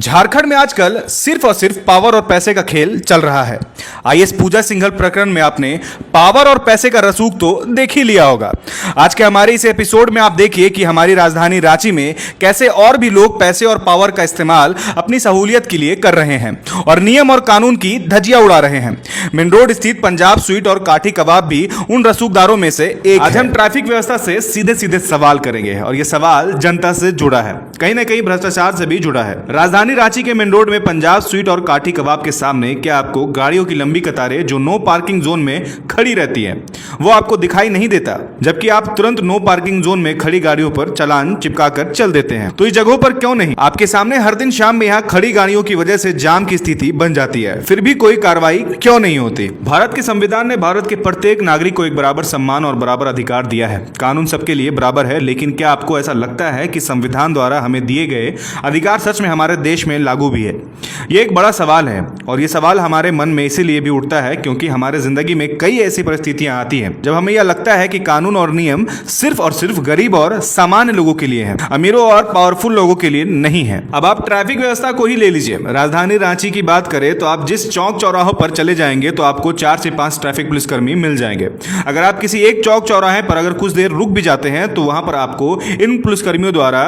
झारखंड में आजकल सिर्फ और सिर्फ पावर और पैसे का खेल चल रहा है। आईएएस पूजा सिंघल प्रकरण में आपने पावर और पैसे का रसूख तो देख ही लिया होगा। आज के हमारे इस एपिसोड में आप देखिए कि हमारी राजधानी रांची में कैसे और भी लोग पैसे और पावर का इस्तेमाल अपनी सहूलियत के लिए कर रहे हैं और नियम और कानून की धज्जियां उड़ा रहे हैं। मेन रोड स्थित पंजाब स्वीट और काठी कबाब भी उन रसूखदारों में से एक। आज हम ट्रैफिक व्यवस्था से सीधे सीधे सवाल करेंगे और यह सवाल जनता से जुड़ा है, कहीं ना कहीं भ्रष्टाचार से भी जुड़ा है। राजधानी रांची के मेन रोड में पंजाब स्वीट और काठी कबाब के सामने क्या आपको गाड़ियों की लंबी कतारें जो नो पार्किंग जोन में खड़ी रहती है वो आपको दिखाई नहीं देता, जबकि आप तुरंत नो पार्किंग जोन में खड़ी गाड़ियों पर चालान चिपकाकर चल देते हैं। तो इस जगहों पर क्यों नहीं? आपके सामने हर दिन शाम में यहाँ खड़ी गाड़ियों की वजह से जाम की स्थिति बन जाती है, फिर भी कोई कार्रवाई क्यों नहीं होती? भारत के संविधान ने भारत के प्रत्येक नागरिक को एक बराबर सम्मान और बराबर अधिकार दिया है। कानून सबके लिए बराबर है, लेकिन क्या आपको ऐसा लगता है कि संविधान द्वारा हमें दिए गए अधिकार सच में हमारे देश में लागू भी है? ये एक बड़ा सवाल है और ये सवाल हमारे मन में इसीलिए भी उठता है क्योंकि हमारे जिंदगी में कई ऐसी परिस्थितियां आती हैं जब हमें यह लगता है कि कानून और नियम सिर्फ और सिर्फ गरीब और सामान्य लोगों के लिए हैं, अमीरों और पावरफुल लोगों के लिए नहीं है। अब आप ट्रैफिक व्यवस्था को ही ले लीजिए। राजधानी रांची की बात करें तो आप जिस चौक चौराहों पर चले जाएंगे तो आपको 4 से 5 ट्रैफिक पुलिसकर्मी मिल जाएंगे। अगर आप किसी एक चौक चौराहे पर अगर कुछ देर रुक भी जाते हैं तो वहां पर आपको इन पुलिसकर्मियों द्वारा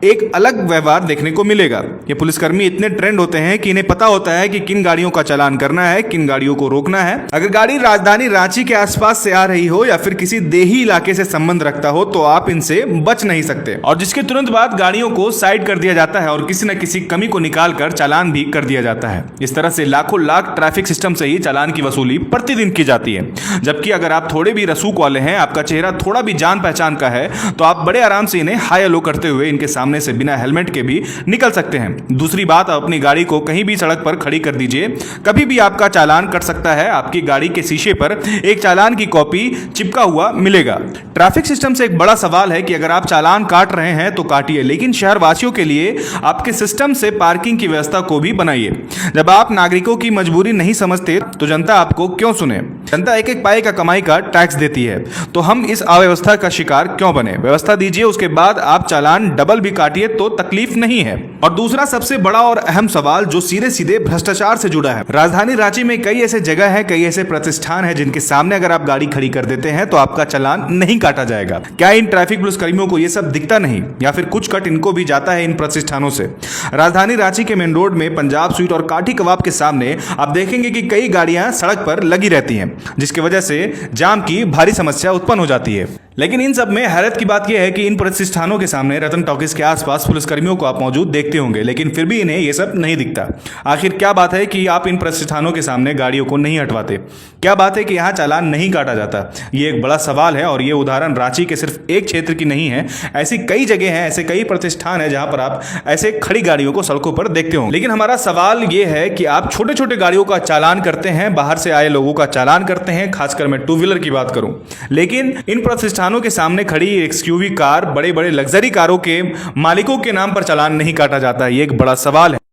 एक अलग व्यवहार देखने को मिलेगा। ये पुलिसकर्मी इतने ट्रेंड होते हैं कि इन्हें पता होता है कि किन गाड़ियों का चालान करना है, किन गाड़ियों को रोकना है। अगर गाड़ी राजधानी रांची के आसपास से आ रही हो या फिर किसी देही इलाके से संबंध रखता हो तो आप इनसे बच नहीं सकते और जिसके तुरंत बाद गाड़ियों को साइड कर दिया जाता है और किसी न किसी कमी को निकालकर चालान भी कर दिया जाता है। इस तरह से लाखों लाख ट्रैफिक सिस्टम से ही चालान की वसूली प्रतिदिन की जाती है। जबकि अगर आप थोड़े भी रसूख वाले हैं, आपका चेहरा थोड़ा भी जान पहचान का है, तो आप बड़े आराम से इन्हें हाई हेलो करते हुए इनके सामने से बिना हेलमेट के भी निकल सकते हैं। दूसरी बात, आप अपनी गाड़ी को कहीं भी सड़क पर खड़ी कर दीजिए, कभी भी आपका चालान कट सकता है। आपकी गाड़ी के शीशे पर एक चालान की कॉपी चिपका हुआ मिलेगा। ट्रैफिक सिस्टम से एक बड़ा सवाल है कि अगर आप चालान काट रहे हैं तो काटिए, लेकिन शहरवासियों के लिए आपके सिस्टम से पार्किंग की व्यवस्था को भी बनाइए। जब आप नागरिकों की मजबूरी नहीं समझते तो जनता आपको क्यों सुने? जनता एक एक पाई का कमाई का टैक्स देती है, तो हम इस अव्यवस्था का शिकार क्यों बने? व्यवस्था दीजिए, उसके बाद आप चालान डबल भी काटिए तो तकलीफ नहीं है। और दूसरा सबसे बड़ा और अहम सवाल जो सीधे सीधे भ्रष्टाचार से जुड़ा है। राजधानी रांची में कई ऐसे जगह है, कई ऐसे प्रतिष्ठान है जिनके सामने अगर आप गाड़ी खड़ी कर देते हैं तो आपका चालान नहीं काटा जाएगा। क्या इन ट्रैफिक पुलिसकर्मियों को यह सब दिखता नहीं, या फिर कुछ कट इनको भी जाता है इन प्रतिष्ठानों से? राजधानी रांची के मेन रोड में पंजाब स्वीट और काठी कबाब के सामने आप देखेंगे कि कई गाड़ियां सड़क पर लगी रहती हैं, जिसकी वजह से जाम की भारी समस्या उत्पन्न हो जाती है। लेकिन इन सब में हैरत की बात यह है कि इन प्रतिष्ठानों के सामने रतन टॉकीज के आसपास पुलिसकर्मियों को आप मौजूद देखते होंगे, लेकिन फिर भी इन्हें यह सब नहीं दिखता। आखिर क्या बात है कि आप इन प्रतिष्ठानों के सामने गाड़ियों को नहीं हटवाते? क्या बात है कि यहाँ चालान नहीं काटा जाता? ये एक बड़ा सवाल है और ये उदाहरण रांची के सिर्फ एक क्षेत्र की नहीं है। ऐसी कई जगह हैं, ऐसे कई प्रतिष्ठान हैं जहां पर आप ऐसे खड़ी गाड़ियों को सड़कों पर देखते होंगे। लेकिन हमारा सवाल ये है कि आप छोटे छोटे गाड़ियों का चालान करते हैं, बाहर से आए लोगों का चालान करते हैं, खासकर मैं 2 व्हीलर की बात करूं, लेकिन इन प्रतिष्ठानों के सामने खड़ी एक्सयूवी कार, बड़े बड़े लग्जरी कारों के मालिकों के नाम पर चालान नहीं काटा जाता है। ये एक बड़ा सवाल है।